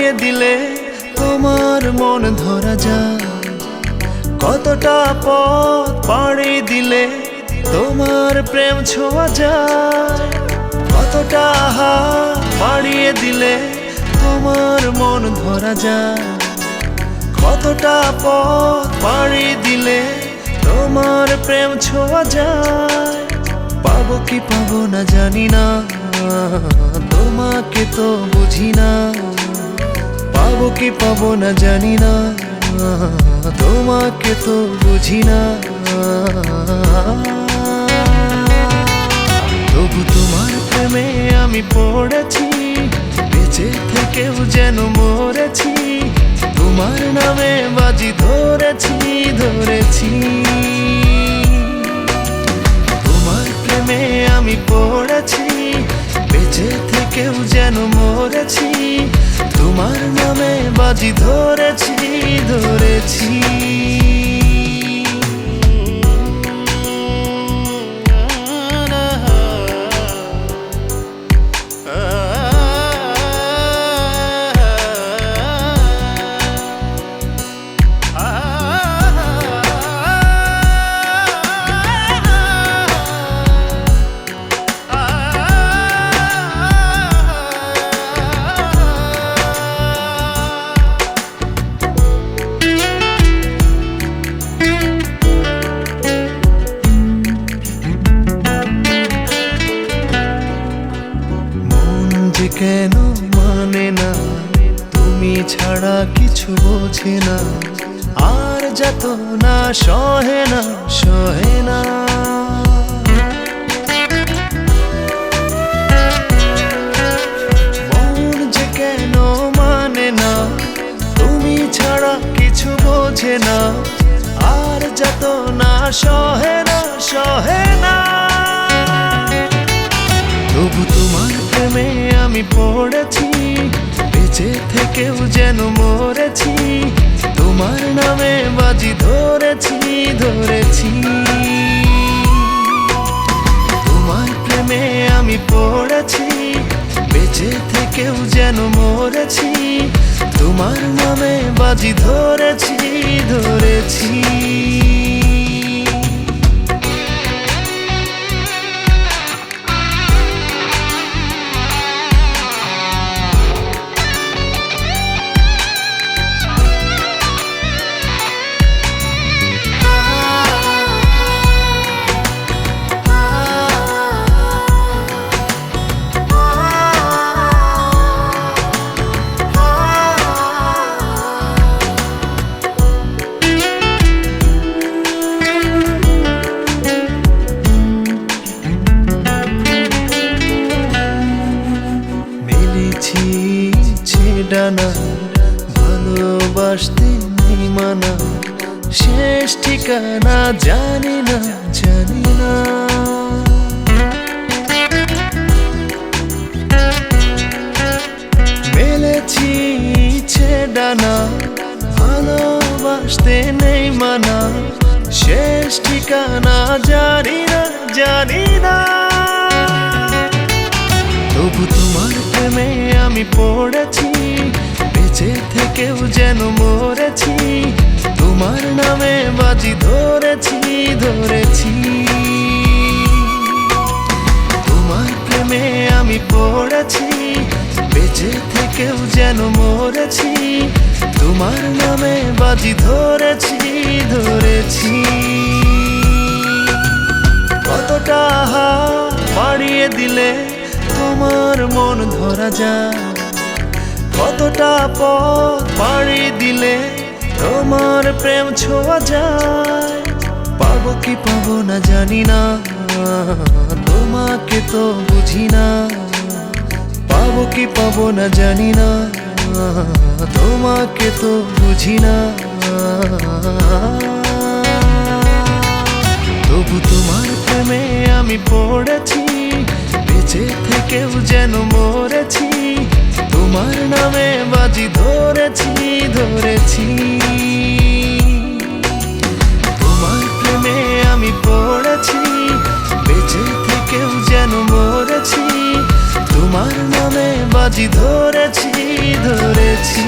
পাড়িয়ে দিলে তোমার মন ধরা যায়। কতটা পথ পাড়ি দিলে তোমার প্রেম ছোঁয়া যায়। কতটা হাত পাড়িয়ে দিলে তোমার মন ধরা যায়। কতটা পথ পাড়ি দিলে তোমার প্রেম ছোঁয়া যায়। পাবো কি পাবো না জানি না, তোমাকে তো বুঝি না। পাবো কি পাবো না জানি না, তোমাকে তো বুঝি না। তবু তোমার প্রেমে আমি পড়েছি, বেঁচে থেকেও যেন মরেছি। তোমার নামে বাজি ধরেছি ধরেছি। তোমার প্রেমে আমি পড়েছি, বেঁচে থেকেও যেন মরেছি। তোমার নামে বাজি ধরেছি ধরেছি। কেন মানে না, তুমি ছাড়া কিছু বোঝে না। আর যত না সহে না সহে না। মন যে কেন মানে না, তুমি ছাড়া কিছু বোঝে না। আর যত না সহে না সহে না। তবু তোমার প্রেমে আমি পড়েছি, বেঁচে থেকেও যেন মরেছি। তোমার নামে বাজি ধরেছি ধরেছি। তোমার প্রেমে আমি পড়েছি, বেঁচে থেকেও যেন মরেছি। তোমার নামে বাজি ধরেছি ধরেছি। ডানা ভালোবাসতে নেই মানা, শেষ ঠিকানা জানি না জানি না। মেলেছি ইচ্ছে ডানা ভালোবাসতে নেই মানা, শেষ ঠিকানা জানি না জানি না। তবু তোমার প্রেমে আমি পড়েছি, বেঁচে থেকেও যেন মরেছি। তোমার নামে বাজি ধরেছি ধরেছি। তোমার প্রেমে আমি পড়েছি, বেঁচে থেকেও যেন মরেছি। তোমার নামে বাজি ধরেছি ধরেছি। কতটা হাত পাড়িয়ে দিলে তোমার মন ধরা যায়। কতটা পথ পাড়ি দিলে তোমার প্রেম ছোঁয়া যায়। পাবো কি পাবো না জানি না, তোমাকে তো বুঝি না। পাবো কি পাবো না জানি না, তোমাকে তো বুঝি না। তবু তোমার প্রেমে আমি পড়েছি, বেঁচে থেকেও যেন মরেছি। তোমার নামে বাজি ধরেছি ধরেছি। তোমার প্রেমে আমি পড়েছি, বেঁচে থেকেও যেন মরেছি। তোমার নামে বাজি ধরেছি ধরেছি।